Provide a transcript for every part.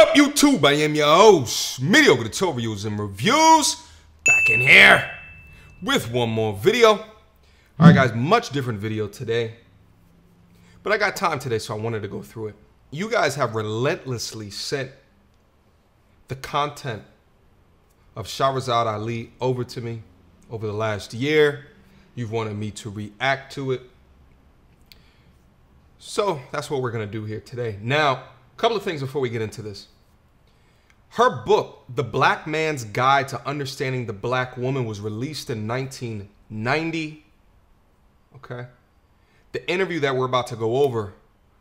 What up, YouTube? I am your host, Mediocre Tutorials and Reviews, back in here with one more video. Alright guys, much different video today, but I got time today, so I wanted to go through it. You guys have relentlessly sent the content of Shahrazad Ali over to me over the last year. You've wanted me to react to it. So that's what we're going to do here today. Now, a couple of things before we get into this. Her book, The Black Man's Guide to Understanding the Black Woman, was released in 1990. Okay. The interview that we're about to go over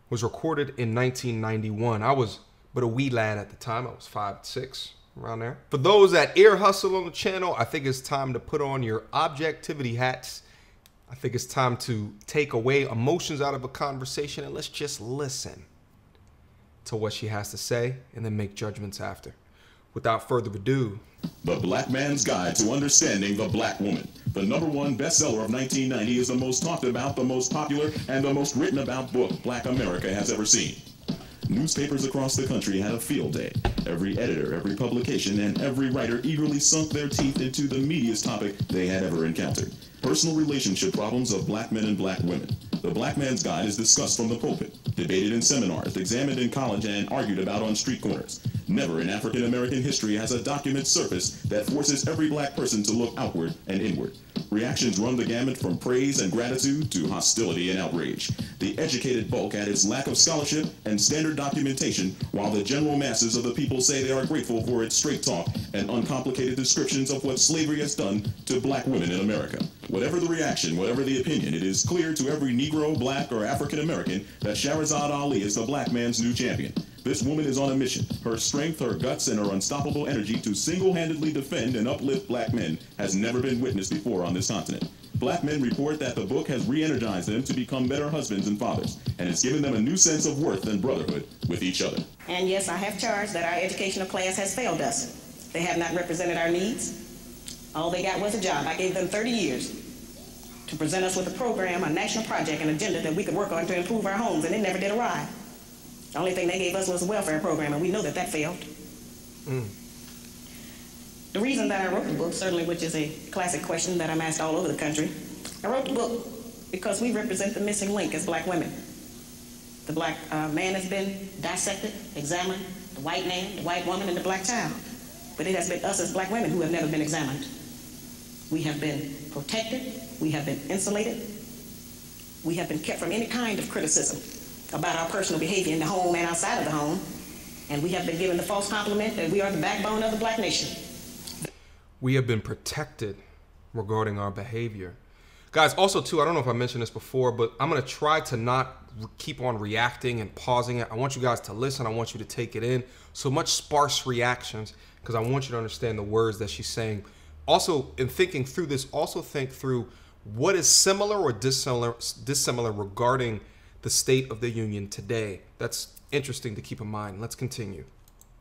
was recorded in 1991. I was but a wee lad at the time. I was 5, 6, around there. For those that ear hustle on the channel, I think it's time to put on your objectivity hats. I think it's time to take away emotions out of a conversation and let's just listen to what she has to say and then make judgments after. Without further ado. The Black Man's Guide to Understanding the Black Woman. The #1 bestseller of 1990 is the most talked about, the most popular, and the most written about book Black America has ever seen. Newspapers across the country had a field day. Every editor, every publication, and every writer eagerly sunk their teeth into the meatiest topic they had ever encountered. Personal relationship problems of black men and black women. The Black Man's Guide is discussed from the pulpit, debated in seminars, examined in college, and argued about on street corners. Never in African American history has a document surfaced that forces every black person to look outward and inward. Reactions run the gamut from praise and gratitude to hostility and outrage. The educated bulk at its lack of scholarship and standard documentation, while the general masses of the people say they are grateful for its straight talk and uncomplicated descriptions of what slavery has done to black women in America. Whatever the reaction, whatever the opinion, it is clear to every Negro, black, or African American that Shahrazad Ali is the black man's new champion. This woman is on a mission. Her strength, her guts, and her unstoppable energy to single-handedly defend and uplift black men has never been witnessed before on this continent. Black men report that the book has re-energized them to become better husbands and fathers, and it's given them a new sense of worth and brotherhood with each other. And yes, I have charged that our educational class has failed us. They have not represented our needs. All they got was a job. I gave them 30 years to present us with a program, a national project, an agenda that we could work on to improve our homes, and it never did arrive. The only thing they gave us was a welfare program, and we know that that failed. The reason that I wrote the book, certainly, which is a classic question that I'm asked all over the country, I wrote the book because we represent the missing link as black women. The black man has been dissected, examined, the white man, the white woman, and the black child. But it has been us as black women who have never been examined. We have been protected, we have been insulated, we have been kept from any kind of criticism about our personal behavior in the home and outside of the home, and we have been given the false compliment that we are the backbone of the black nation. We have been protected regarding our behavior. Guys, also too, I don't know if I mentioned this before, but I'm going to try to not keep on reacting and pausing it. I want you guys to listen. I want you to take it in. So much sparse reactions because I want you to understand the words that she's saying. Also, in thinking through this, also think through what is similar or dissimilar regarding the state of the union today. That's interesting to keep in mind. Let's continue.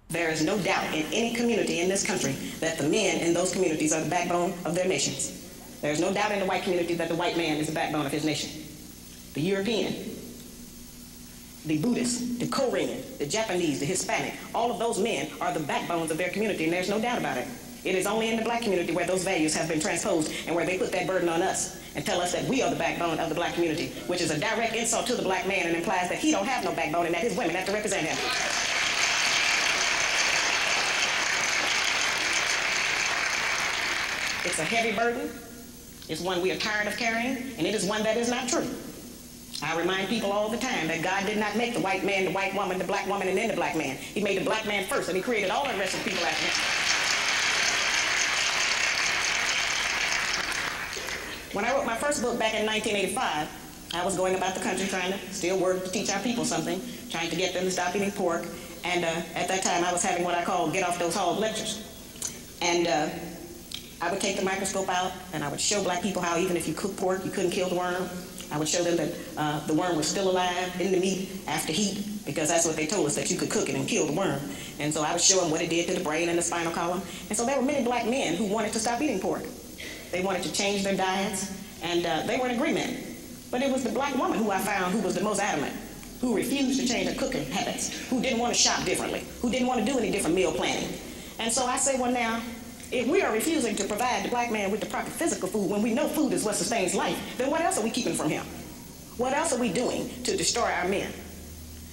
There is no doubt in any community in this country that the men in those communities are the backbone of their nations. There's no doubt in the white community that the white man is the backbone of his nation. The European, the Buddhist, the Korean, the Japanese, the Hispanic, all of those men are the backbones of their community, and there's no doubt about it. It is only in the black community where those values have been transposed and where they put that burden on us and tell us that we are the backbone of the black community, which is a direct insult to the black man and implies that he don't have no backbone and that his women have to represent him. It's a heavy burden. It's one we are tired of carrying, and it is one that is not true. I remind people all the time that God did not make the white man, the white woman, the black woman, and then the black man. He made the black man first, and he created all the rest of the people after him. When I wrote my first book back in 1985, I was going about the country trying to still work to teach our people something, trying to get them to stop eating pork. And at that time, I was having what I call get off those hog lectures. And I would take the microscope out, and I would show black people how even if you cook pork, you couldn't kill the worm. I would show them that the worm was still alive in the meat after heat, because that's what they told us, that you could cook it and kill the worm. And so I would show them what it did to the brain and the spinal column. And so there were many black men who wanted to stop eating pork. They wanted to change their diets, and they were in agreement. But it was the black woman who I found who was the most adamant, who refused to change her cooking habits, who didn't didn't want to shop differently, who didn't want to do any different meal planning. And so I say, well now, if we are refusing to provide the black man with the proper physical food when we know food is what sustains life, then what else are we keeping from him? What else are we doing to destroy our men,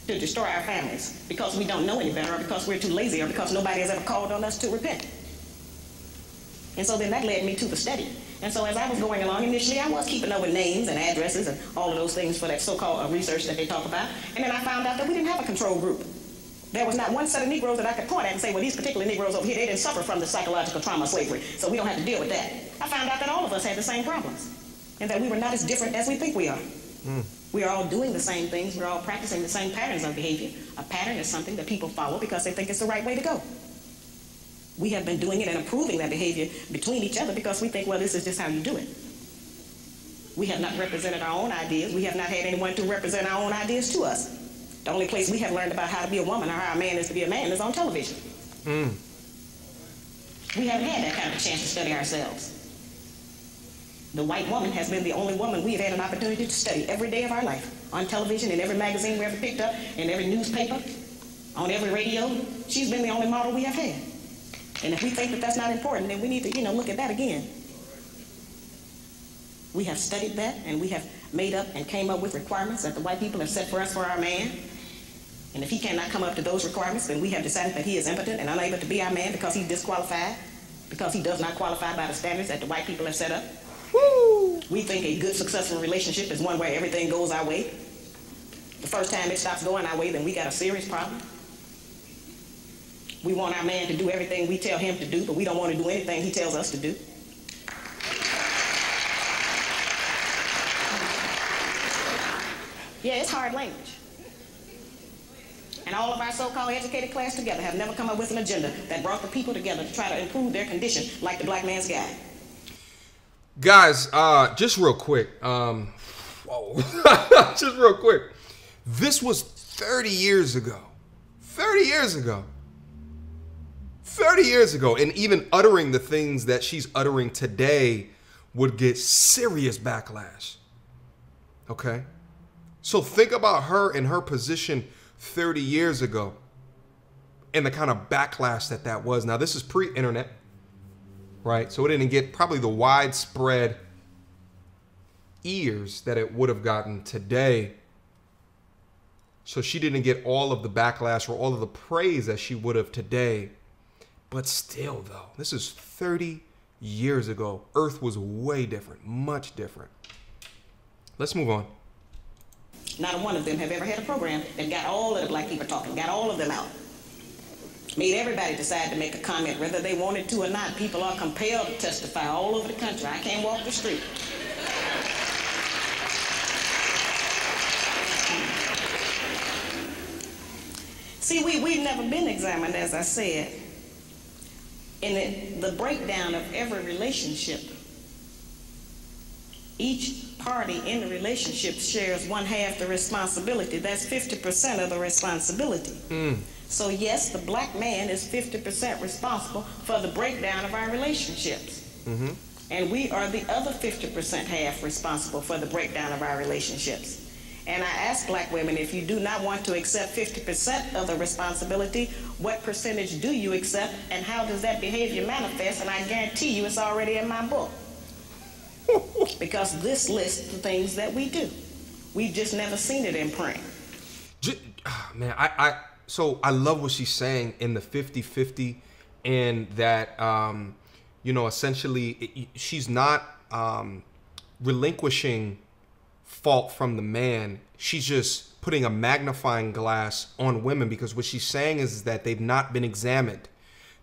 to destroy our families? Because we don't know any better, or because we're too lazy, or because nobody has ever called on us to repent. And so then that led me to the study. And so as I was going along, initially I was keeping up with names and addresses and all of those things for that so-called research that they talk about. And then I found out that we didn't have a control group. There was not one set of Negroes that I could point at and say, well, these particular Negroes over here, they didn't suffer from the psychological trauma of slavery, so we don't have to deal with that. I found out that all of us had the same problems, and that we were not as different as we think we are. We are all doing the same things. We're all practicing the same patterns of behavior. A pattern is something that people follow because they think it's the right way to go. We have been doing it and approving that behavior between each other because we think, well, this is just how you do it. We have not represented our own ideas. We have not had anyone to represent our own ideas to us. The only place we have learned about how to be a woman or how a man is to be a man is on television. We haven't had that kind of a chance to study ourselves. The white woman has been the only woman we have had an opportunity to study every day of our life. On television, in every magazine we ever picked up, in every newspaper, on every radio. She's been the only model we have had. And if we think that that's not important, then we need to, look at that again. We have studied that, and we have made up and came up with requirements that the white people have set for us for our man. And if he cannot come up to those requirements, then we have decided that he is impotent and unable to be our man because he's disqualified, because he does not qualify by the standards that the white people have set up. Woo! We think a good, successful relationship is one where everything goes our way. The first time it stops going our way, then we got a serious problem. We want our man to do everything we tell him to do, but we don't want to do anything he tells us to do. Yeah, it's hard language. And all of our so-called educated class together have never come up with an agenda that brought the people together to try to improve their condition like the Black Man's Guide. Guys, just real quick. Just real quick. This was 30 years ago. 30 years ago. 30 years ago. And even uttering the things that she's uttering today would get serious backlash. Okay? So think about her in her position 30 years ago and the kind of backlash that was. Now, this is pre-internet, right? So it didn't get probably the widespread ears that it would have gotten today. So she didn't get all of the backlash or all of the praise that she would have today. But still, though, this is 30 years ago. Earth was way different, much different. Let's move on. Not one of them have ever had a program that got all of the black people talking, got all of them out. Made everybody decide to make a comment, whether they wanted to or not. People are compelled to testify all over the country. I can't walk the street. See, we've never been examined, as I said. In the breakdown of every relationship, each party in the relationship shares 1/2 the responsibility. That's 50% of the responsibility. So yes, the black man is 50% responsible for the breakdown of our relationships. And we are the other 50% half responsible for the breakdown of our relationships. And I ask black women, if you do not want to accept 50% of the responsibility, what percentage do you accept, and how does that behavior manifest? And I guarantee you it's already in my book. Because this lists the things that we do. We've just never seen it in print. Man, so I love what she's saying in the 50-50, and that, essentially she's not relinquishing fault from the man. She's just putting a magnifying glass on women, because what she's saying is that they've not been examined.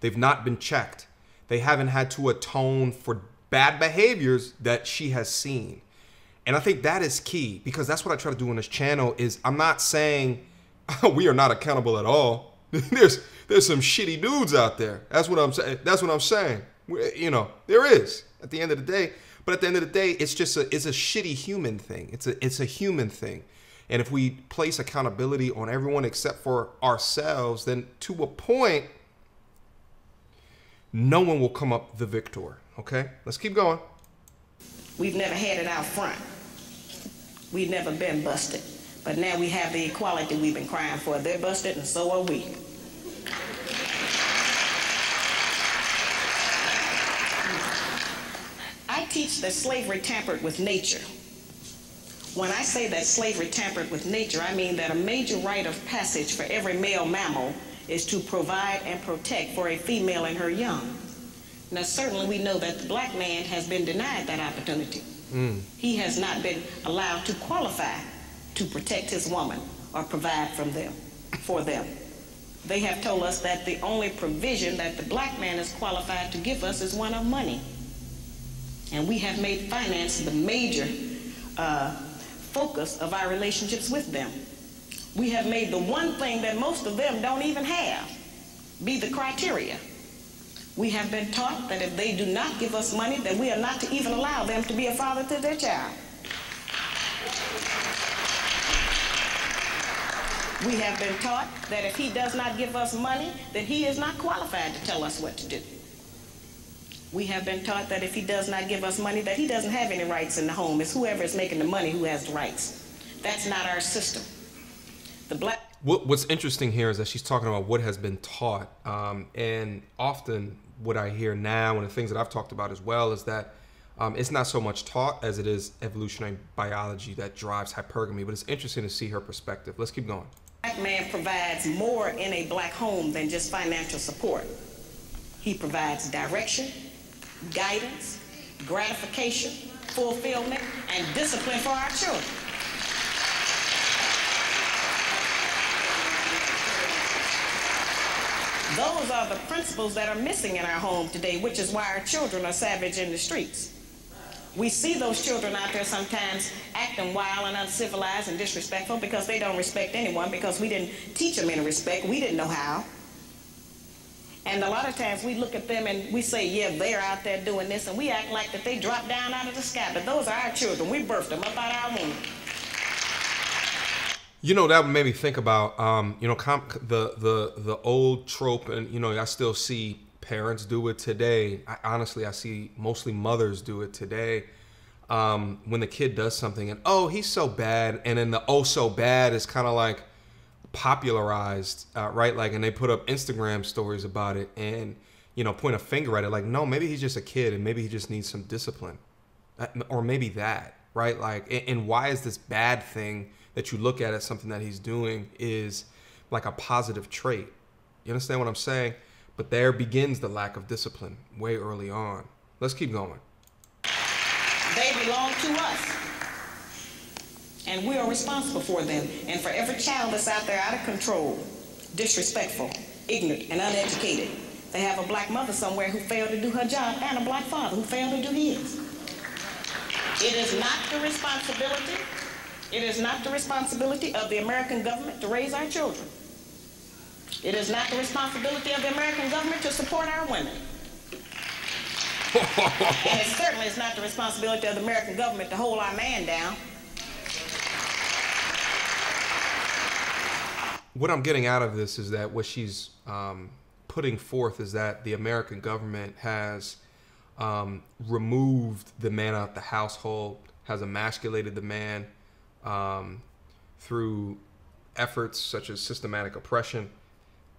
They've not been checked. They haven't had to atone for bad behaviors that she has seen. And I think that is key, because that's what I try to do on this channel. Is I'm not saying we are not accountable at all. There's some shitty dudes out there. That's what I'm saying. That's what I'm saying. There is at the end of the day. But at the end of the day, it's a shitty human thing. It's a human thing. And if we place accountability on everyone except for ourselves, then to a point, no one will come up the victor. Okay, let's keep going. We've never had it out front. We've never been busted. But now we have the equality we've been crying for. They're busted and so are we. I teach that slavery tampered with nature. When I say that slavery tampered with nature, I mean that a major rite of passage for every male mammal is to provide and protect for a female and her young. Now, certainly we know that the black man has been denied that opportunity. He has not been allowed to qualify to protect his woman or provide for them. They have told us that the only provision that the black man is qualified to give us is one of money. And we have made finance the major focus of our relationships with them. We have made the one thing that most of them don't even have be the criteria. We have been taught that if they do not give us money, that we are not to even allow them to be a father to their child. We have been taught that if he does not give us money, then he is not qualified to tell us what to do. We have been taught that if he does not give us money, that he doesn't have any rights in the home. It's whoever is making the money who has the rights. That's not our system. What's interesting here is that she's talking about what has been taught. And often what I hear now, and the things that I've talked about as well, is that it's not so much taught as it is evolutionary biology that drives hypergamy. But it's interesting to see her perspective. Let's keep going. Black man provides more in a black home than just financial support. He provides direction, guidance, gratification, fulfillment, and discipline for our children. Those are the principles that are missing in our home today, which is why our children are savage in the streets. We see those children out there sometimes acting wild and uncivilized and disrespectful because they don't respect anyone, because we didn't teach them any respect. We didn't know how. And a lot of times we look at them and we say, yeah, they're out there doing this, and we act like that they dropped down out of the sky. But those are our children. We birthed them up out of our womb. You know, that made me think about, you know, the old trope, and, you know, I still see parents do it today. Honestly, I see mostly mothers do it today. When the kid does something and, oh, he's so bad. And then the oh so bad is kind of like popularized, right? Like, and they put up Instagram stories about it and, you know, point a finger at it. Like, no, maybe he's just a kid and maybe he just needs some discipline. Or maybe that, right? Like, and why is this bad thing that you look at as something that he's doing is like a positive trait? You understand what I'm saying? But there begins the lack of discipline way early on. Let's keep going. They belong to us. And we are responsible for them. And for every child that's out there out of control, disrespectful, ignorant, and uneducated, they have a black mother somewhere who failed to do her job, and a black father who failed to do his. It is not the responsibility, of the American government to raise our children. It is not the responsibility of the American government to support our women. And it certainly is not the responsibility of the American government to hold our man down. What I'm getting out of this is that what she's putting forth is that the American government has removed the man out of the household, has emasculated the man through efforts such as systematic oppression.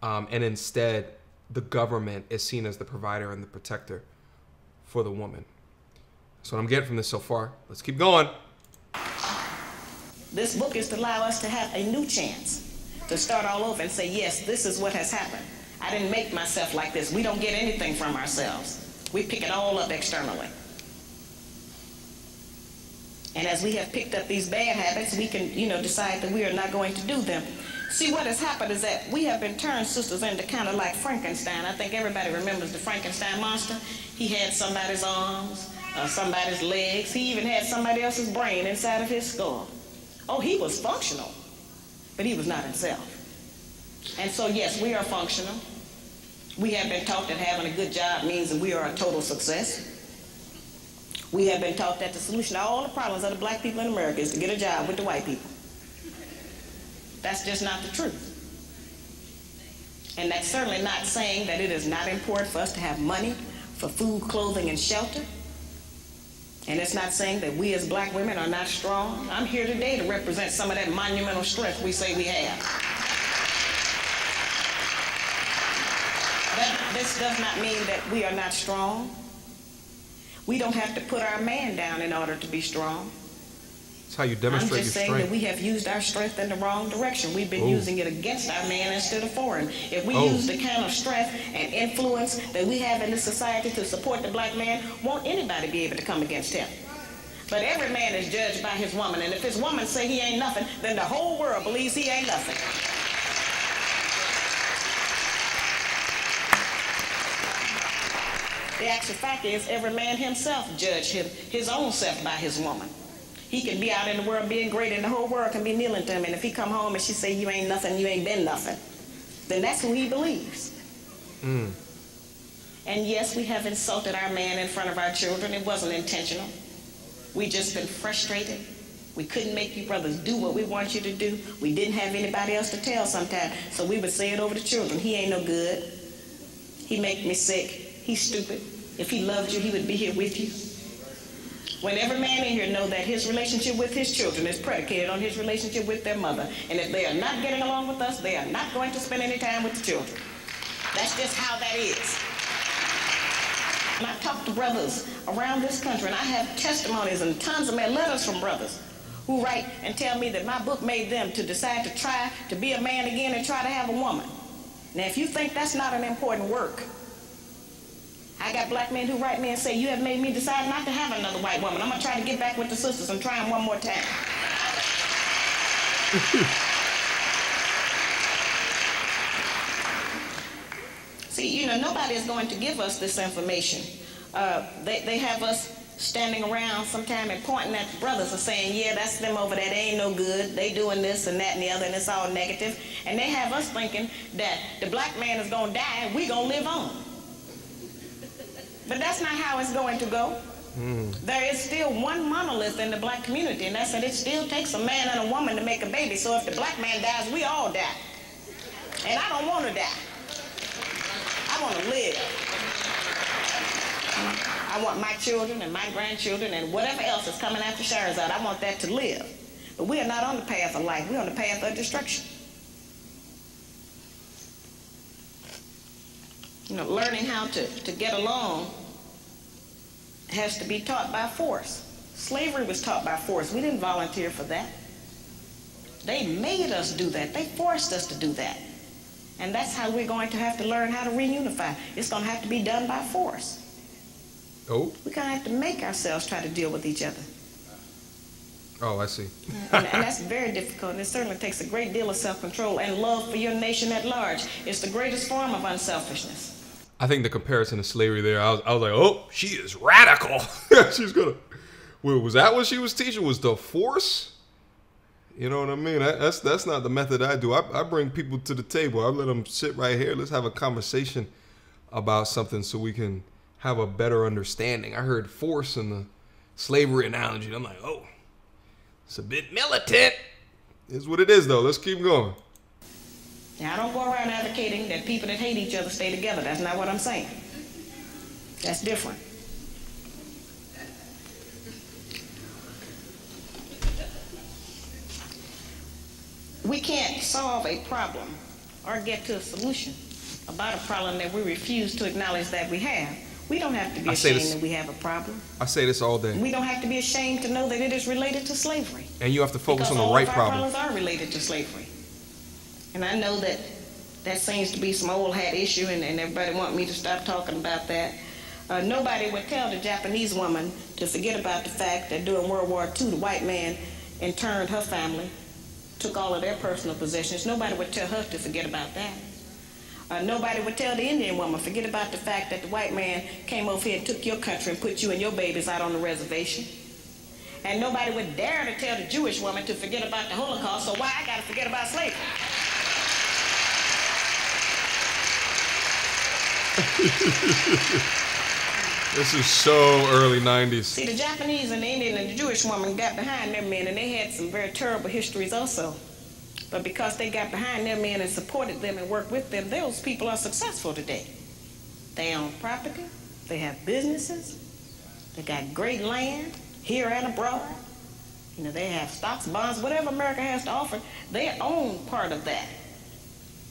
And instead, the government is seen as the provider and the protector for the woman. That's what I'm getting from this so far. Let's keep going. This book is to allow us to have a new chance to start all over and say, yes, this is what has happened. I didn't make myself like this. We don't get anything from ourselves. We pick it all up externally. And as we have picked up these bad habits, we can, you know, decide that we are not going to do them. See, what has happened is that we have been turned, sisters, into kind of like Frankenstein. I think everybody remembers the Frankenstein monster. He had somebody's arms, somebody's legs. He even had somebody else's brain inside of his skull. Oh, he was functional, but he was not himself. And so, yes, we are functional. We have been taught that having a good job means that we are a total success. We have been taught that the solution to all the problems of the black people in America is to get a job with the white people. That's just not the truth. And that's certainly not saying that it is not important for us to have money for food, clothing, and shelter. And it's not saying that we as black women are not strong. I'm here today to represent some of that monumental strength we say we have. But this does not mean that we are not strong. We don't have to put our man down in order to be strong. That's how you demonstrate your strength. I'm just saying that we have used our strength in the wrong direction. We've been using it against our man instead of for him. If we use the kind of strength and influence that we have in this society to support the black man, won't anybody be able to come against him? But every man is judged by his woman, and if his woman say he ain't nothing, then the whole world believes he ain't nothing. The actual fact is, every man himself judged his own self by his woman. He can be out in the world being great, and the whole world can be kneeling to him, and if he come home and she say, you ain't nothing, you ain't been nothing, then that's who he believes. And yes, we have insulted our man in front of our children. It wasn't intentional. We just been frustrated. We couldn't make you brothers do what we want you to do. We didn't have anybody else to tell sometimes, so we would say it over the children. He ain't no good. He make me sick. He's stupid. If he loved you, he would be here with you. When every man in here know that his relationship with his children is predicated on his relationship with their mother, and if they are not getting along with us, they are not going to spend any time with the children. That's just how that is. And I talk to brothers around this country, and I have testimonies and tons of letters from brothers who write and tell me that my book made them to decide to try to be a man again and try to have a woman. Now, if you think that's not an important work, I got black men who write me and say, you have made me decide not to have another white woman. I'm going to try to get back with the sisters and try them one more time. See, you know, nobody is going to give us this information. They have us standing around sometime and pointing at the brothers and saying, yeah, that's them over there, they ain't no good, they doing this and that and the other, and it's all negative. And they have us thinking that the black man is going to die and we going to live on. But that's not how it's going to go. There is still one monolith in the black community, and that's that it still takes a man and a woman to make a baby. So if the black man dies, we all die. And I don't want to die. I want to live. I want my children and my grandchildren and whatever else is coming after Shahrhzad, I want that to live. But we are not on the path of life. We're on the path of destruction. You know, learning how to get along has to be taught by force. Slavery was taught by force. We didn't volunteer for that. They made us do that. They forced us to do that. And that's how we're going to have to learn how to reunify. It's going to have to be done by force. Oh? We're going to have to make ourselves try to deal with each other. Oh, I see. And that's very difficult, and it certainly takes a great deal of self-control and love for your nation at large. It's the greatest form of unselfishness. I think the comparison to slavery there, I was like, oh, she is radical. She's gonna. Well, was that what she was teaching? Was the force? You know what I mean? That's not the method I do. I bring people to the table. I let them sit right here. Let's have a conversation about something so we can have a better understanding. I heard force in the slavery analogy. I'm like, oh, it's a bit militant. It's what it is, though. Let's keep going. Now, I don't go around advocating that people that hate each other stay together. That's not what I'm saying. That's different. We can't solve a problem or get to a solution about a problem that we refuse to acknowledge that we have. We don't have to be ashamed that we have a problem. I say this all day. We don't have to be ashamed to know that it is related to slavery. And you have to focus on the right problem. Because all of our problems are related to slavery. And I know that that seems to be some old hat issue, and everybody want me to stop talking about that. Nobody would tell the Japanese woman to forget about the fact that during World War II, the white man interned her family, took all of their personal possessions. Nobody would tell her to forget about that. Nobody would tell the Indian woman, forget about the fact that the white man came over here and took your country and put you and your babies out on the reservation. And nobody would dare to tell the Jewish woman to forget about the Holocaust, so why I gotta forget about slavery? This is so early 90s. See, the Japanese and the Indian and the Jewish woman got behind their men, and they had some very terrible histories also. But because they got behind their men and supported them and worked with them, those people are successful today. They own property, they have businesses, they got great land, here and abroad. You know, they have stocks, bonds, whatever America has to offer, they own part of that.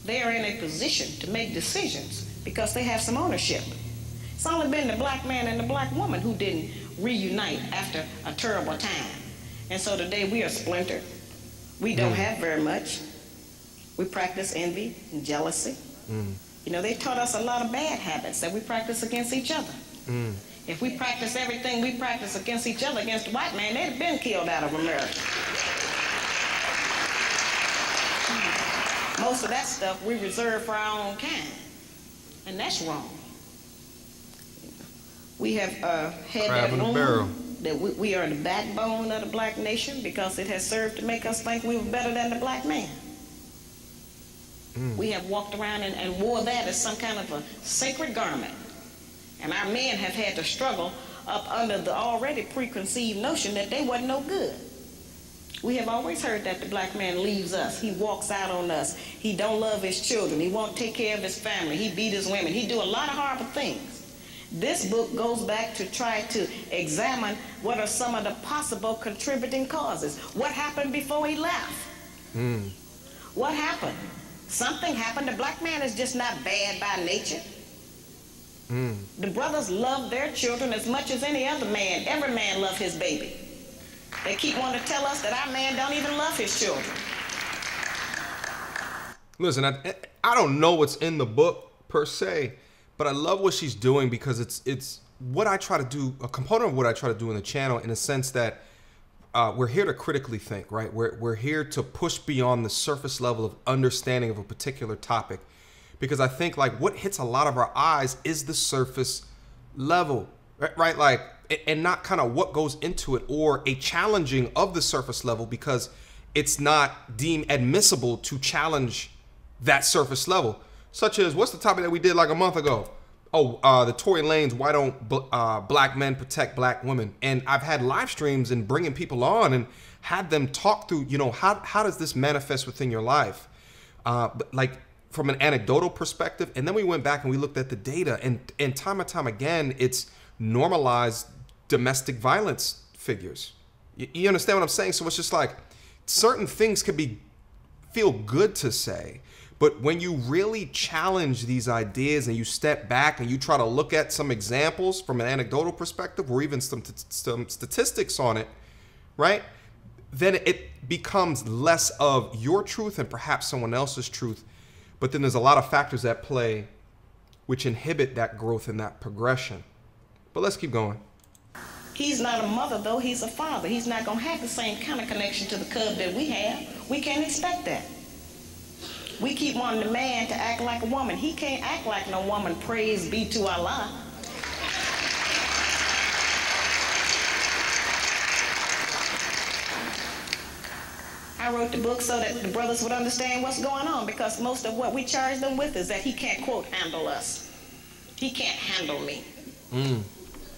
They are in a position to make decisions because they have some ownership. It's only been the black man and the black woman who didn't reunite after a terrible time. And so today we are splintered. We don't have very much. We practice envy and jealousy. You know, they taught us a lot of bad habits that we practice against each other. If we practice everything we practice against each other, against the white man, they'd have been killed out of America. Most of that stuff we reserve for our own kind, and that's wrong. We have had that loom that we are the backbone of the black nation because it has served to make us think we were better than the black man. We have walked around and wore that as some kind of a sacred garment. And our men have had to struggle up under the already preconceived notion that they wasn't no good. We have always heard that the black man leaves us. He walks out on us. He don't love his children. He won't take care of his family. He beat his women. He do a lot of horrible things. This book goes back to try to examine what are some of the possible contributing causes. What happened before he left? What happened? Something happened. The black man is just not bad by nature. The brothers love their children as much as any other man. Every man loves his baby. They keep wanting to tell us that our man don't even love his children. Listen, I don't know what's in the book per se, but I love what she's doing because it's what I try to do, a component of what I try to do in the channel, in a sense that we're here to critically think, right? We're here to push beyond the surface level of understanding of a particular topic. Because I think like what hits a lot of our eyes is the surface level, right? Like, and not kind of what goes into it or a challenging of the surface level because it's not deemed admissible to challenge that surface level. Such as, what's the topic that we did like a month ago? Oh, the Tory Lanez, why don't black men protect black women? And I've had live streams and bringing people on and had them talk through, you know, how does this manifest within your life? But like, from an anecdotal perspective, and then we went back and we looked at the data, and time and time again, it's normalized domestic violence figures. You understand what I'm saying? So it's just like certain things could feel good to say, but when you really challenge these ideas and you step back and you try to look at some examples from an anecdotal perspective or even some statistics on it, right? Then it becomes less of your truth and perhaps someone else's truth. But then there's a lot of factors at play which inhibit that growth and that progression. But let's keep going. He's not a mother, though. He's a father. He's not going to have the same kind of connection to the cub that we have. We can't expect that. We keep wanting the man to act like a woman. He can't act like no woman. Praise be to Allah. I wrote the book so that the brothers would understand what's going on, because most of what we charge them with is that he can't, quote, handle us. He can't handle me.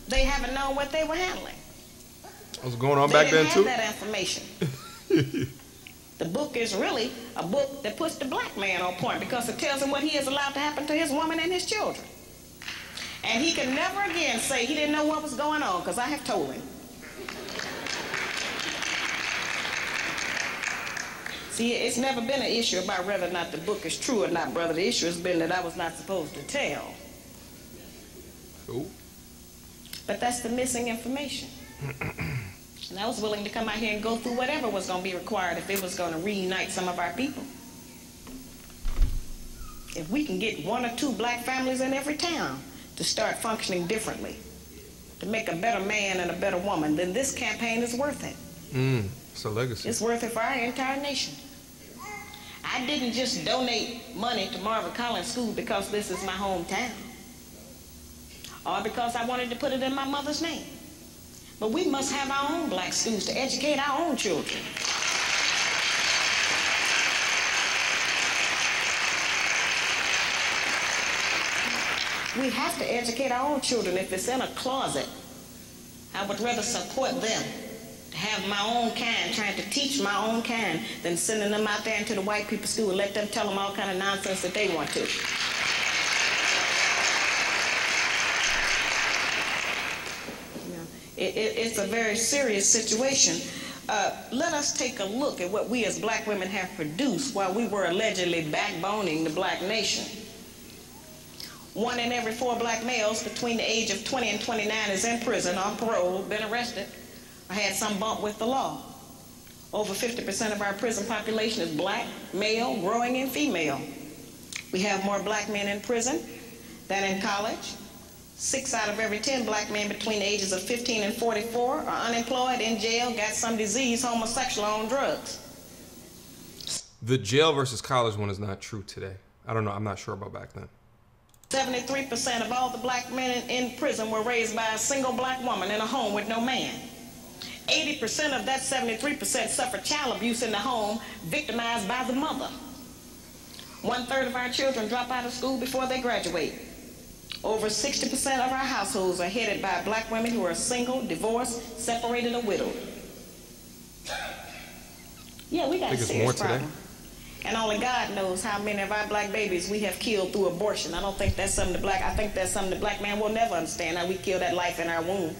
They haven't known what they were handling. What's going on back then, too? They didn't have that information. The book is really a book that puts the black man on point because it tells him what he has allowed to happen to his woman and his children. And he can never again say he didn't know what was going on, because I have told him. See, it's never been an issue about whether or not the book is true or not, brother. The issue has been that I was not supposed to tell. Cool. But that's the missing information. And I was willing to come out here and go through whatever was going to be required if it was going to reunite some of our people. If we can get 1 or 2 black families in every town to start functioning differently, to make a better man and a better woman, then this campaign is worth it. It's a legacy. It's worth it for our entire nation. I didn't just donate money to Marvin Collins School because this is my hometown, or because I wanted to put it in my mother's name. But we must have our own black schools to educate our own children. We have to educate our own children. If it's in a closet, I would rather support them, to have my own kind, trying to teach my own kind, than sending them out there into the white people's school and let them tell them all kind of nonsense that they want to. It's a very serious situation. Let us take a look at what we as black women have produced while we were allegedly backboning the black nation. 1 in every 4 black males between the age of 20 and 29 is in prison, on parole, been arrested, or had some bump with the law. Over 50% of our prison population is black, male, growing, and female. We have more black men in prison than in college. 6 out of every 10 black men between the ages of 15 and 44 are unemployed, in jail, got some disease, homosexual, on drugs. The jail versus college one is not true today. I don't know. I'm not sure about back then. 73% of all the black men in prison were raised by a single black woman in a home with no man. 80% of that 73% suffered child abuse in the home, victimized by the mother. 1/3 of our children drop out of school before they graduate. Over 60% of our households are headed by black women who are single, divorced, separated, or widowed. Yeah, we got a serious problem. And only God knows how many of our black babies we have killed through abortion. I don't think that's something I think that's something the black man will never understand, how we kill that life in our womb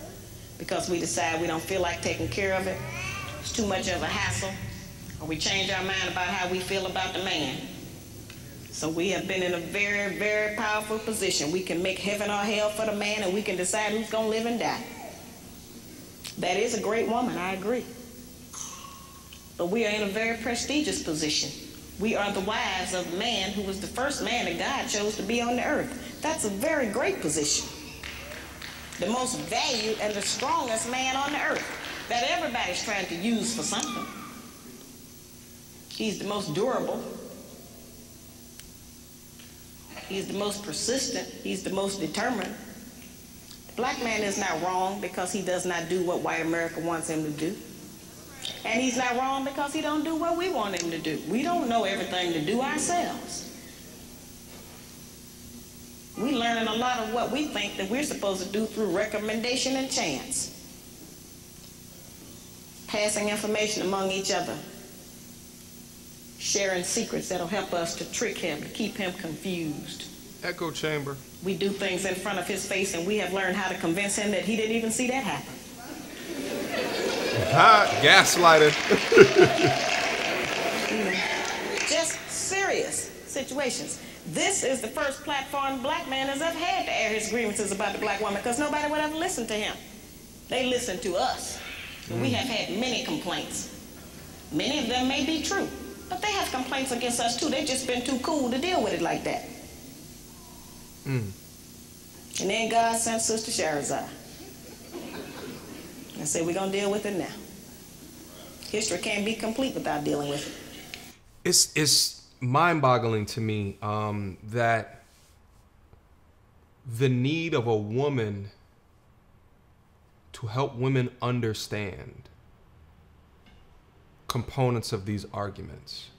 because we decide we don't feel like taking care of it. It's too much of a hassle. Or we change our mind about how we feel about the man. So we have been in a very, very powerful position. We can make heaven or hell for the man, and we can decide who's going to live and die. That is a great woman, I agree. But we are in a very prestigious position. We are the wives of the man who was the first man that God chose to be on the earth. That's a very great position. The most valued and the strongest man on the earth that everybody's trying to use for something. He's the most durable. He's the most persistent. He's the most determined. The black man is not wrong because he does not do what white America wants him to do. And he's not wrong because he don't do what we want him to do. We don't know everything to do ourselves. We're learning a lot of what we think that we're supposed to do through recommendation and chance. Passing information among each other. Sharing secrets that'll help us to trick him, to keep him confused. Echo chamber. We do things in front of his face, and we have learned how to convince him that he didn't even see that happen. Gaslighted. Just serious situations. This is the first platform black man has ever had to air his grievances about the black woman, because nobody would ever listen to him. They listen to us. We have had many complaints. Many of them may be true, but they have complaints against us too. They've just been too cool to deal with it like that. And then God sent Sister Shahrazad and said, we're going to deal with it now. History can't be complete without dealing with it. It's mind-boggling to me that the need of a woman to help women understand components of these arguments.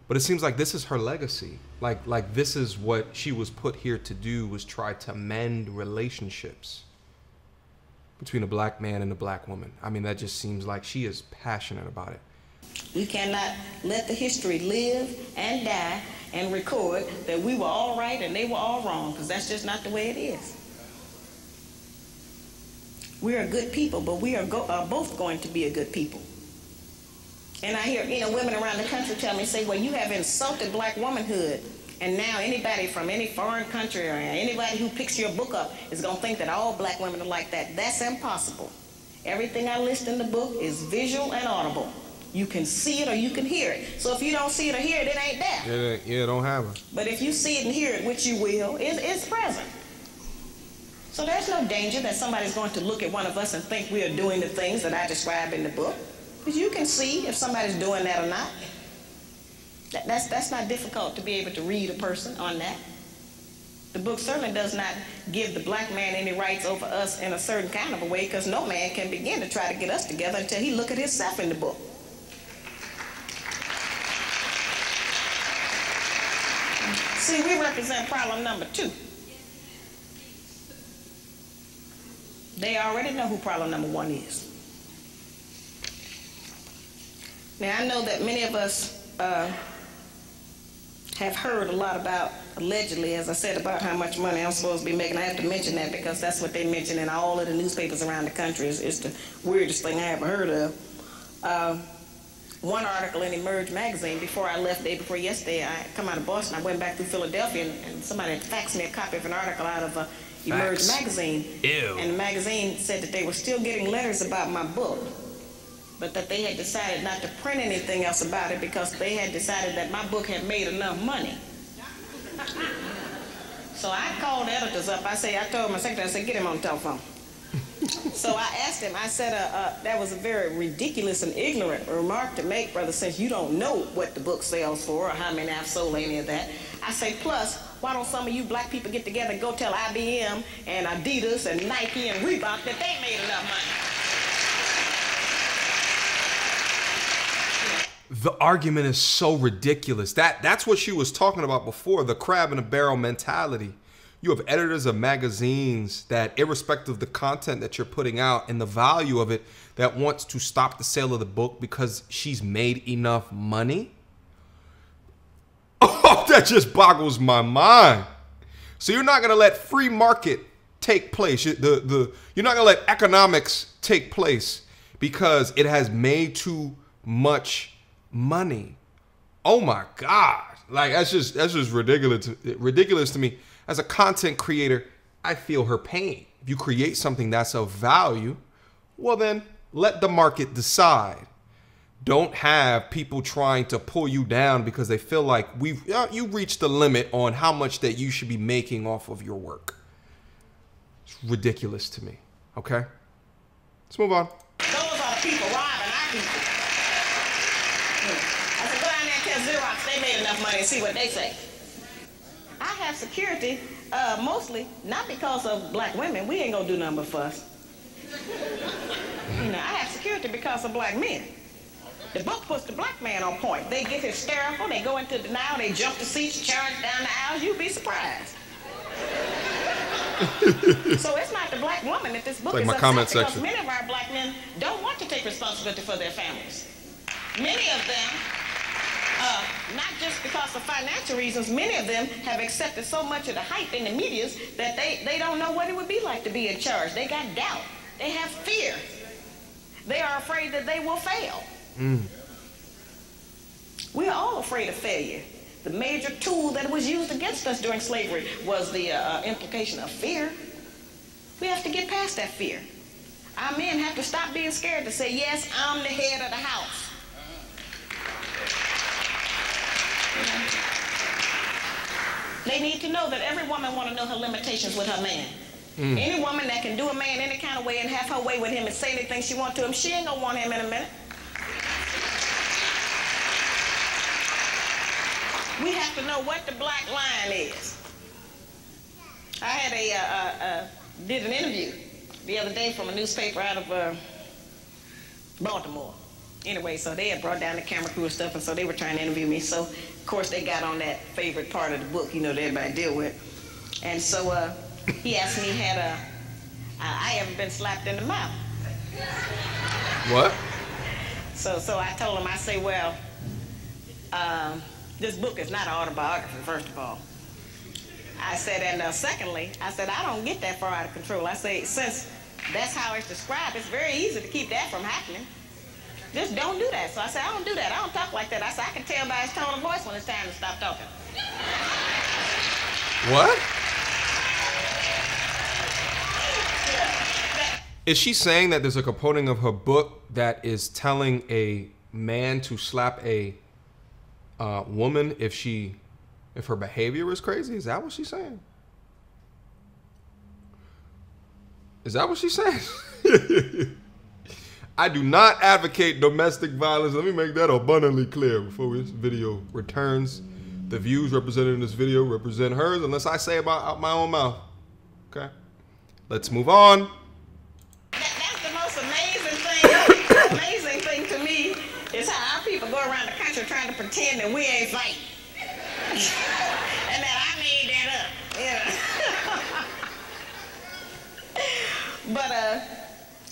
But it seems like this is her legacy. Like this is what she was put here to do, was try to mend relationships between a black man and a black woman. I mean, that just seems like she is passionate about it. We cannot let the history live and die and record that we were all right and they were all wrong, because that's just not the way it is. We are good people, but we are both going to be a good people. And I hear, women around the country tell me, say, well, you have insulted black womanhood, and now anybody from any foreign country or anybody who picks your book up is going to think that all black women are like that. That's impossible. Everything I list in the book is visual and audible. You can see it or you can hear it. So if you don't see it or hear it, it ain't there. Yeah, don't have it. But if you see it and hear it, which you will, it's present. So there's no danger that somebody's going to look at one of us and think we are doing the things that I describe in the book. Because you can see if somebody's doing that or not. That's not difficult to be able to read a person on that. The book certainly does not give the black man any rights over us in a certain kind of a way, because no man can begin to try to get us together until he look at himself in the book. See, we represent problem number 2. They already know who problem number 1 is. Now, I know that many of us have heard a lot about, allegedly, as I said, about how much money I'm supposed to be making. I have to mention that because that's what they mention in all of the newspapers around the country. It's the weirdest thing I ever heard of. One article in Emerge magazine, before I left, day before yesterday, I come out of Boston, I went back through Philadelphia, and somebody had faxed me a copy of an article out of Emerge magazine. Ew. And the magazine said that they were still getting letters about my book, but that they had decided not to print anything else about it because they had decided that my book had made enough money. So I called the editors up. I told my secretary, I said, get him on the telephone. So I asked him, I said, that was a very ridiculous and ignorant remark to make, brother, since you don't know what the book sells for or how many I've sold, any of that. I say, plus, why don't some of you black people get together and go tell IBM and Adidas and Nike and Reebok that they made enough money? The argument is so ridiculous. That's what she was talking about before, the crab in a barrel mentality. You have editors of magazines that, irrespective of the content that you're putting out and the value of it, that wants to stop the sale of the book because she's made enough money. Oh, that just boggles my mind. So you're not going to let free market take place. You're not going to let economics take place because it has made too much money. Oh my God. Like, that's just ridiculous to me. As a content creator, I feel her pain. If you create something that's of value, well then let the market decide. Don't have people trying to pull you down because they feel like you reached the limit on how much that you should be making off of your work. It's ridiculous to me. Okay? Let's move on. Those are the people robbing our people. I said, go down there and tell Xerox they made enough money and see what they say. I have security, mostly not because of black women. We ain't gonna do nothing but fuss. I have security because of black men. The book puts the black man on point. They get hysterical, they go into denial, they jump the seats, charge down the aisles. You'd be surprised. So it's not the black woman that this book is upset because many of our black men don't want to take responsibility for their families. Many of them, not just because of financial reasons, many of them have accepted so much of the hype in the medias that they don't know what it would be like to be in charge. They got doubt. They have fear. They are afraid that they will fail. We are all afraid of failure. The major tool that was used against us during slavery was the implication of fear. We have to get past that fear. Our men have to stop being scared to say, yes, I'm the head of the house. They need to know that every woman wants to know her limitations with her man. Any woman that can do a man any kind of way and have her way with him and say anything she wants to him, she ain't gonna want him in a minute. We have to know what the black line is. I had did an interview the other day from a newspaper out of Baltimore. Anyway, so they had brought down the camera crew and stuff, and so they were trying to interview me. So, of course, they got on that favorite part of the book, that everybody deal with. And so he asked me, had I ever been slapped in the mouth? What? So I told him, I say, well, this book is not an autobiography, first of all. I said, and secondly, I said, I don't get that far out of control. I say, since that's how it's described, it's very easy to keep that from happening. Just don't do that. So I said, I don't do that. I don't talk like that. I said, I can tell by his tone of voice when it's time to stop talking. What? Is she saying that there's a component of her book that is telling a man to slap a woman if her behavior is crazy? Is that what she's saying? Is that what she's saying? I do not advocate domestic violence. Let me make that abundantly clear before this video returns. The views represented in this video represent hers unless I say about out my own mouth. Okay? Let's move on. That's the most amazing thing to me is how our people go around the country trying to pretend that we ain't fighting. And that I made that up. But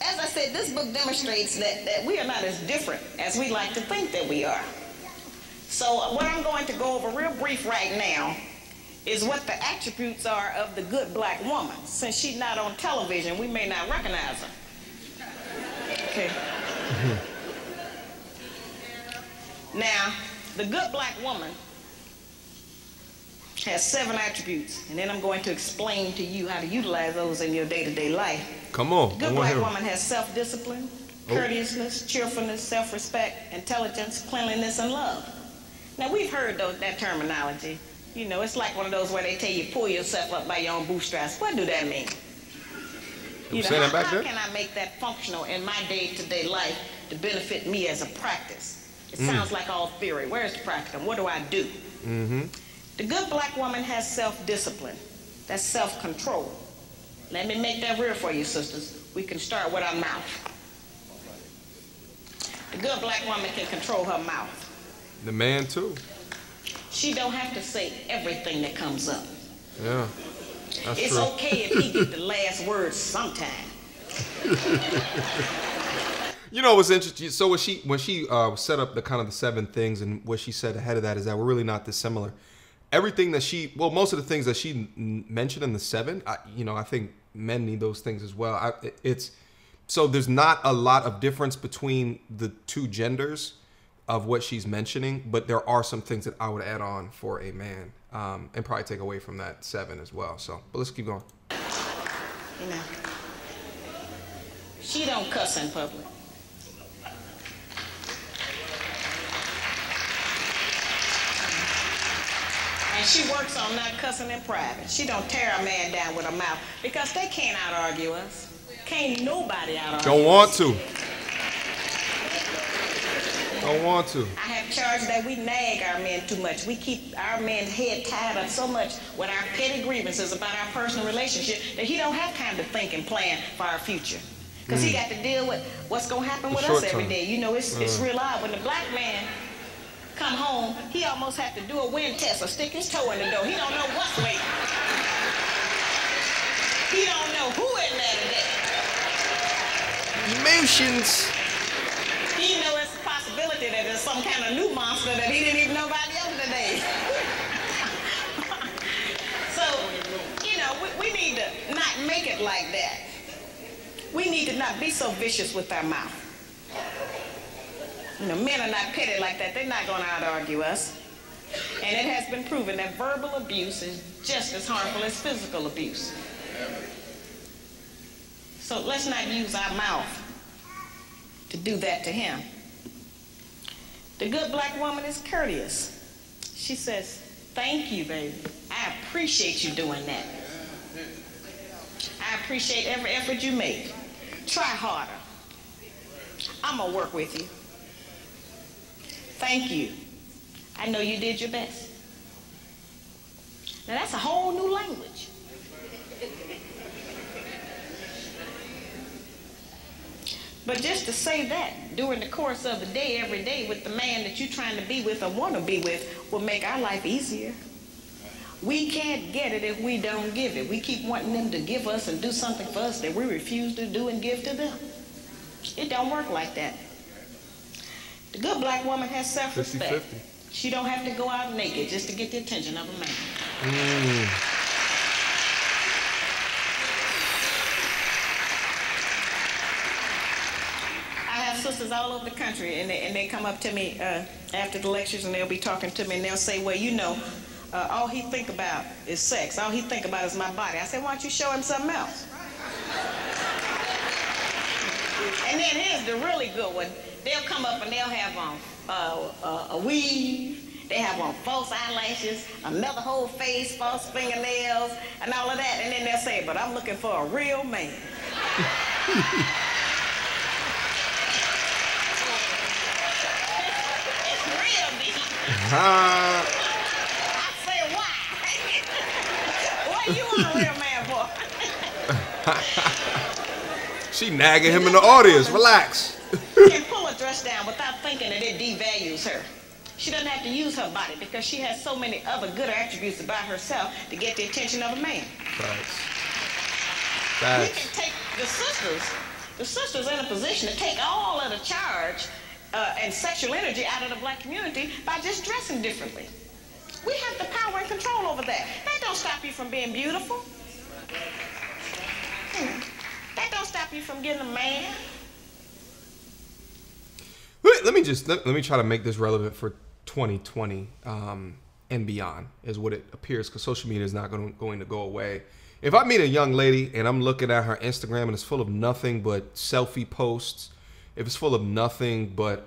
as I said, this book demonstrates that we are not as different as we like to think that we are. So what I'm going to go over real brief right now is what the attributes are of the good black woman. Since she's not on television, we may not recognize her. Okay. Now, the good black woman has 7 attributes, and then I'm going to explain to you how to utilize those in your day-to-day life. Come on. The good black woman has self-discipline, courteousness, cheerfulness, self-respect, intelligence, cleanliness, and love. Now, we've heard that terminology. You know, it's like one of those where they tell you pull yourself up by your own bootstraps. What do that mean? You know, how can I make that functional in my day-to-day life to benefit me as a practice? It sounds like all theory. Where's the practice? What do I do? The good black woman has self-discipline. That's self-control. Let me make that real for you, sisters. We can start with our mouth. The good black woman can control her mouth. The man, too. She don't have to say everything that comes up. Yeah, that's it's true. Okay if he get the last word sometime. You know what's interesting? So when she set up the kind of the 7 things, and what she said ahead of that is that we're really not dissimilar. Everything that most of the things that she mentioned in the 7, I think men need those things as well. So there's not a lot of difference between the 2 genders of what she's mentioning, but there are some things that I would add on for a man, and probably take away from that 7 as well. So, but let's keep going. You know, she don't cuss in public. And she works on not cussing in private. She don't tear a man down with her mouth, because they can't out-argue us. Can't nobody out-argue us. Don't want to. Don't want to. I have charged that we nag our men too much. We keep our men's head tied up so much with our petty grievances about our personal relationship that he don't have time to think and plan for our future. Because he got to deal with what's going to happen with us every day. You know, it's real odd. When the black man come home, he almost have to do a wind test or stick his toe in the door. He don't know what's waiting. He don't know who in there today. Emotions. He know it's a possibility that there's some kind of new monster that he didn't even know about yesterday. So, you know, we need to not make it like that. We need to not be so vicious with our mouth. You know, men are not petty like that. They're not going to out-argue us. And it has been proven that verbal abuse is just as harmful as physical abuse. So let's not use our mouth to do that to him. The good black woman is courteous. She says, thank you, baby. I appreciate you doing that. I appreciate every effort you make. Try harder. I'm gonna work with you. Thank you. I know you did your best. Now that's a whole new language. But just to say that during the course of the day, every day, with the man that you're trying to be with or want to be with, will make our life easier. We can't get it if we don't give it. We keep wanting them to give us and do something for us that we refuse to do and give to them. It don't work like that. The good black woman has self-respect. 50-50. She don't have to go out naked just to get the attention of a man. Sisters all over the country, and they come up to me after the lectures, and they'll be talking to me, and they'll say, well, you know, all he think about is sex. All he think about is my body. I said, why don't you show him something else? And then here's the really good one. They'll come up and they'll have on a weave. They have on false eyelashes, another whole face, false fingernails, and all of that. And then they'll say, but I'm looking for a real man. I say, why? What you want a real man for? She nagging him in the audience. Relax. Can pull a dress down without thinking that it devalues her. She doesn't have to use her body because she has so many other good attributes about herself to get the attention of a man. Facts. We can take the sisters in a position to take all of the charge and sexual energy out of the black community by just dressing differently. We have the power and control over that. That don't stop you from being beautiful. That don't stop you from getting a man. Let me try to make this relevant for 2020 and beyond, is what it appears, because social media is not going to go away. If I meet a young lady and I'm looking at her Instagram and it's full of nothing but selfie posts, if it's full of nothing but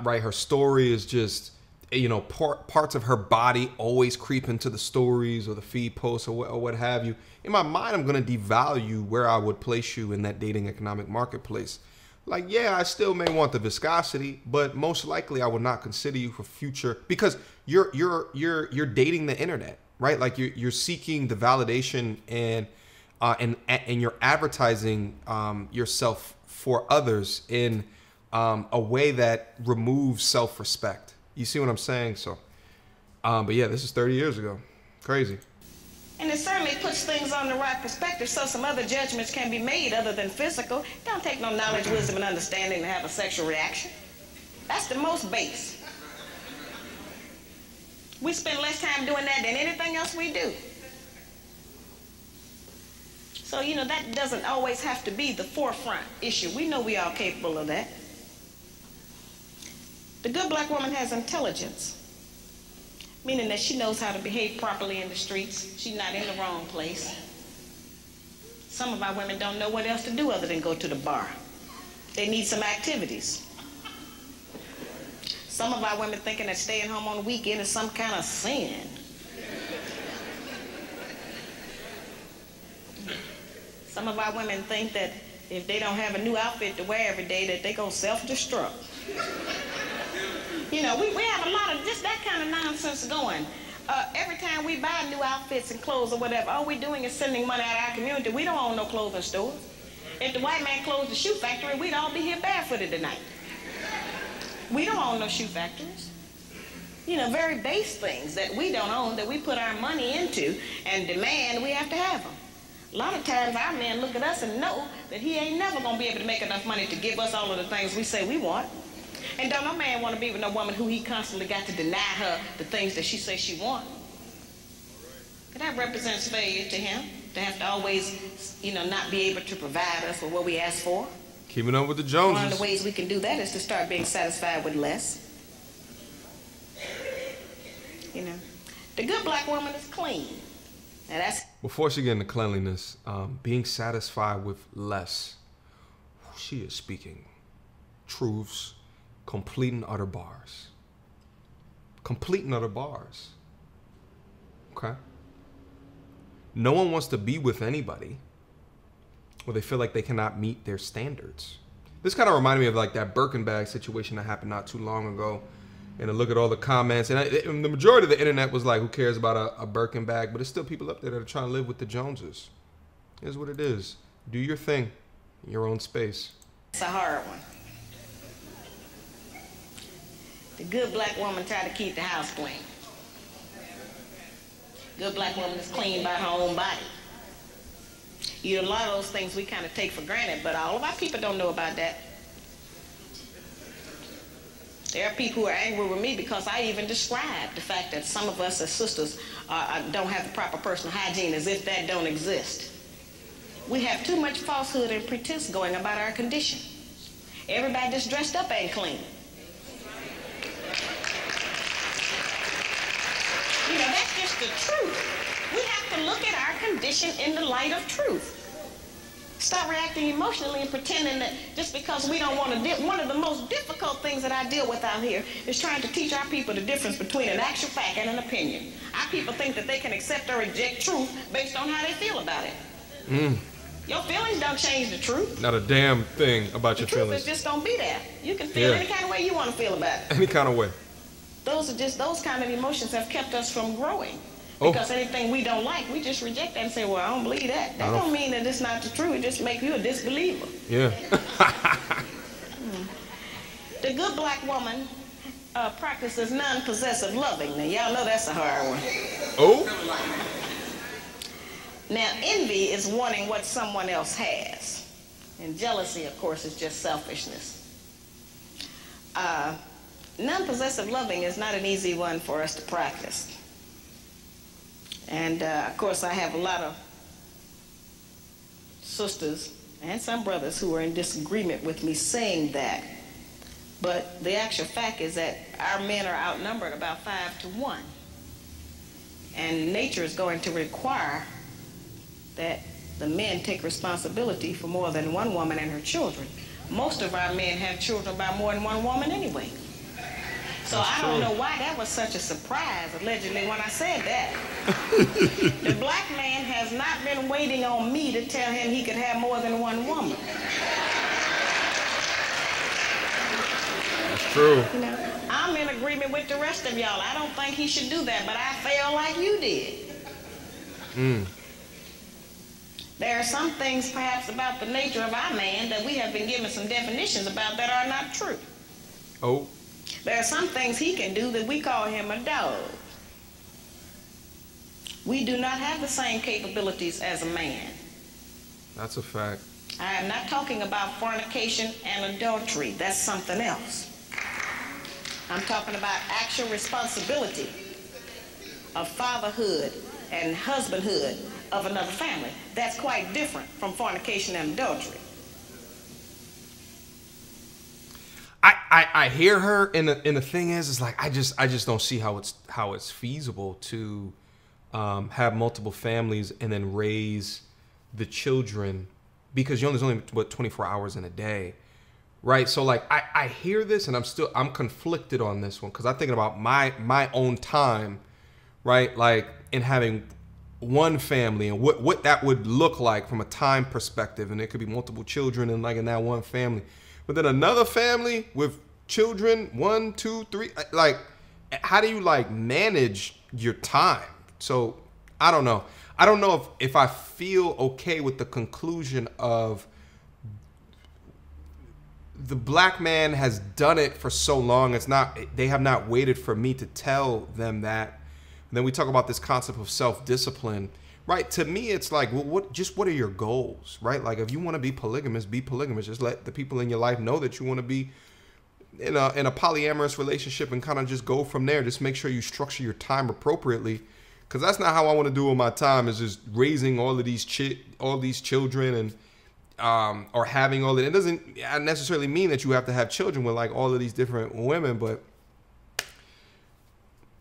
right, her story is just, you know, parts of her body always creep into the stories or the feed posts or what have you, in my mind I'm going to devalue where I would place you in that dating economic marketplace. Like, yeah, I still may want the viscosity, but most likely I would not consider you for future, because you're dating the internet, right? Like you're seeking the validation and you're advertising yourself for others in a way that removes self-respect. You see what I'm saying? So, but yeah, this is 30 years ago. Crazy. And it certainly puts things on the right perspective, so some other judgments can be made other than physical. It don't take no knowledge, wisdom, and understanding to have a sexual reaction. That's the most base. We spend less time doing that than anything else we do. So, you know, that doesn't always have to be the forefront issue. We know we are capable of that. The good black woman has intelligence, meaning that she knows how to behave properly in the streets. She's not in the wrong place. Some of our women don't know what else to do other than go to the bar. They need some activities. Some of our women thinking that staying home on the weekend is some kind of sin. Some of our women think that if they don't have a new outfit to wear every day, that they're going to self-destruct. You know, we have a lot of just that kind of nonsense going. Every time we buy new outfits and clothes or whatever, all we're doing is sending money out of our community. We don't own no clothing stores. If the white man closed the shoe factory, we'd all be here barefooted tonight. We don't own no shoe factories. You know, very base things that we don't own, that we put our money into and demand we have to have them. A lot of times our men look at us and know that he ain't never going to be able to make enough money to give us all of the things we say we want. And don't no man want to be with no woman who he constantly got to deny her the things that she says she wants. But that represents failure to him, to have to always, you know, not be able to provide us with what we ask for. Keeping up with the Joneses. One of the ways we can do that is to start being satisfied with less. You know, the good black woman is clean. Now that's... Before she get into cleanliness, being satisfied with less, she is speaking truths, complete and utter bars. Complete and utter bars. Okay? No one wants to be with anybody where they feel like they cannot meet their standards. This kind of reminded me of like that Birkin bag situation that happened not too long ago. And to look at all the comments, and the majority of the internet was like, who cares about a Birkin bag? But there's still people up there that are trying to live with the Joneses. Here's what it is. Do your thing in your own space. It's a hard one. The good black woman try to keep the house clean. Good black woman is clean by her own body. You know, a lot of those things we kind of take for granted, but all of our people don't know about that. There are people who are angry with me because I even described the fact that some of us as sisters don't have the proper personal hygiene, as if that don't exist. We have too much falsehood and pretense going about our condition. Everybody just dressed up ain't clean. You know, that's just the truth. We have to look at our condition in the light of truth. Stop reacting emotionally and pretending that just because we don't want to deal. One of the most difficult things that I deal with out here is trying to teach our people the difference between an actual fact and an opinion. Our people think that they can accept or reject truth based on how they feel about it. Your feelings don't change the truth. Not a damn thing about your feelings. The truth is just don't be there. You can feel any kind of way you want to feel about it. Any kind of way. Those kind of emotions have kept us from growing. Because anything we don't like, we just reject that and say, well, I don't believe that. That don't mean that it's not the truth. It just makes you a disbeliever. Yeah. The good black woman practices non-possessive loving. Now, y'all know that's a hard one. Oh? Now, envy is wanting what someone else has. And jealousy, of course, is just selfishness. Non-possessive loving is not an easy one for us to practice. And of course, I have a lot of sisters and some brothers who are in disagreement with me saying that. But the actual fact is that our men are outnumbered about 5 to 1. And nature is going to require that the men take responsibility for more than one woman and her children. Most of our men have children by more than one woman anyway. So I don't know why that was such a surprise, allegedly, when I said that. The black man has not been waiting on me to tell him he could have more than one woman. That's true. You know, I'm in agreement with the rest of y'all. I don't think he should do that, but I feel like you did. There are some things, perhaps, about the nature of our man that we have been given some definitions about that are not true. Oh. There are some things he can do that we call him a dog. We do not have the same capabilities as a man. That's a fact. I am not talking about fornication and adultery. That's something else. I'm talking about actual responsibility of fatherhood and husbandhood of another family. That's quite different from fornication and adultery. I hear her, and the thing is like I just don't see how it's feasible to have multiple families and then raise the children, because there's only what 24 hours in a day, right? So like I hear this, and I'm conflicted on this one, because I'm thinking about my own time, right? Like in having one family and what that would look like from a time perspective, and it could be multiple children and like in that one family. But then another family with children, 1, 2, 3, like, how do you like manage your time? So I don't know. I don't know if I feel okay with the conclusion of the black man has done it for so long. They have not waited for me to tell them that. And then we talk about this concept of self-discipline. Right, to me, it's like, well, what are your goals, right? Like, if you want to be polygamous, be polygamous. Just let the people in your life know that you want to be in a polyamorous relationship, and kind of just go from there. Just make sure you structure your time appropriately, because that's not how I want to do with my time. Is just raising all these children and or having all that. It doesn't necessarily mean that you have to have children with like all of these different women, but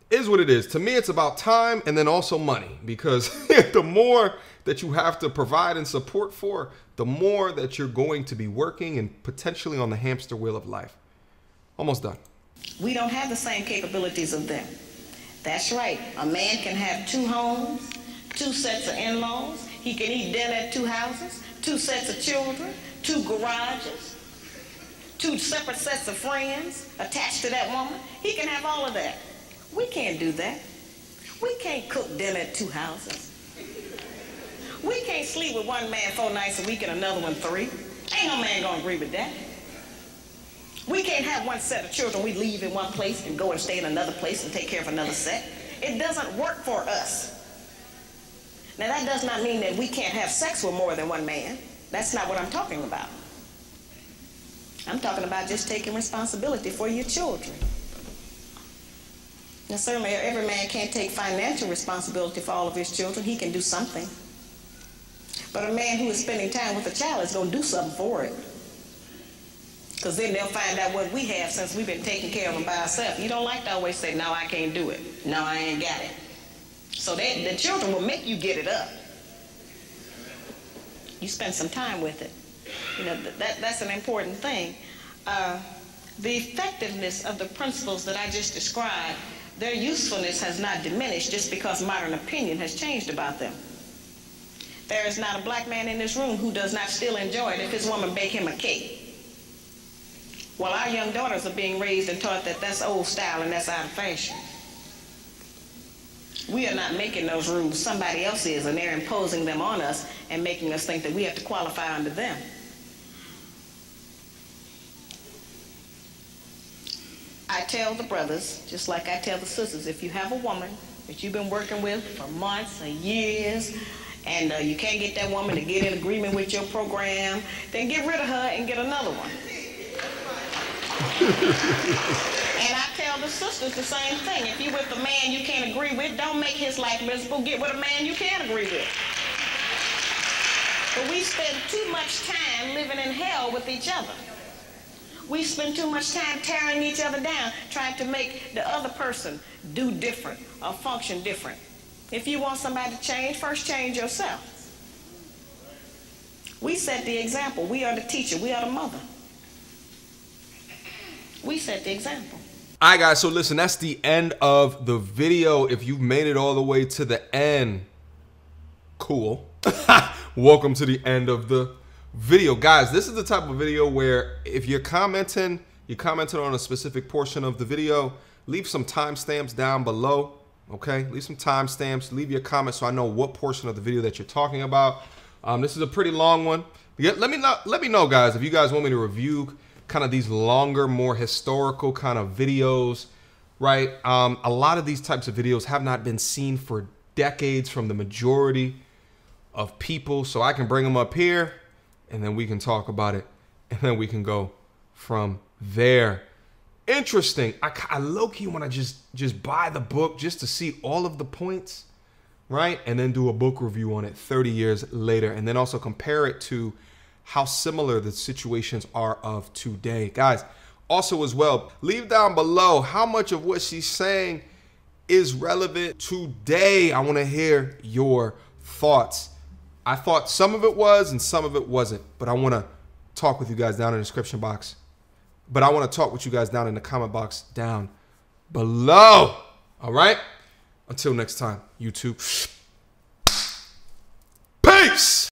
is what it is. To me, it's about time and then also money, because the more that you have to provide and support for, the more that you're going to be working and potentially on the hamster wheel of life. Almost done. We don't have the same capabilities of them. That's right. A man can have 2 homes, 2 sets of in-laws. He can eat dinner at 2 houses, 2 sets of children, 2 garages, 2 separate sets of friends attached to that woman. He can have all of that. We can't do that. We can't cook dinner at 2 houses. We can't sleep with one man 4 nights a week and another one 3. Ain't no man gonna agree with that. We can't have one set of children we leave in one place and go and stay in another place and take care of another set. It doesn't work for us. Now that does not mean that we can't have sex with more than one man. That's not what I'm talking about. I'm talking about just taking responsibility for your children. Now, certainly, every man can't take financial responsibility for all of his children. He can do something. But a man who is spending time with a child is going to do something for it. Because then they'll find out what we have since we've been taking care of them by ourselves. You don't like to always say, no, I can't do it. No, I ain't got it. So the children will make you get it up. You spend some time with it. You know, that's an important thing. The effectiveness of the principles that I just described, their usefulness has not diminished just because modern opinion has changed about them. There is not a black man in this room who does not still enjoy it if his woman bake him a cake. Well, our young daughters are being raised and taught that that's old style and that's out of fashion. We are not making those rules. Somebody else is, and they're imposing them on us and making us think that we have to qualify under them. I tell the brothers, just like I tell the sisters, if you have a woman that you've been working with for months or years, and you can't get that woman to get in agreement with your program, then get rid of her and get another one. And I tell the sisters the same thing. If you're with a man you can't agree with, don't make his life miserable. Get with a man you can agree with. But we spend too much time living in hell with each other. We spend too much time tearing each other down, trying to make the other person do different or function different. If you want somebody to change, first change yourself. We set the example. We are the teacher. We are the mother. We set the example. All right, guys, so listen, that's the end of the video. If you've made it all the way to the end, cool. Welcome to the end of the video. Guys, this is the type of video where if you're commenting, you commented on a specific portion of the video, leave some timestamps down below, okay? Leave some timestamps, leave your comments so I know what portion of the video that you're talking about. This is a pretty long one. Let me know, guys, if you guys want me to review kind of these longer, more historical kind of videos, right? A lot of these types of videos have not been seen for decades from the majority of people, so I can bring them up here and then we can talk about it and then we can go from there. Interesting. I low-key want to just buy the book just to see all of the points, right? And then do a book review on it 30 years later and then also compare it to how similar the situations are of today. Guys, also as well, leave down below how much of what she's saying is relevant today. I want to hear your thoughts. I thought some of it was and some of it wasn't, but I want to talk with you guys down in the description box. But I want to talk with you guys down in the comment box down below. All right? Until next time, YouTube. Peace!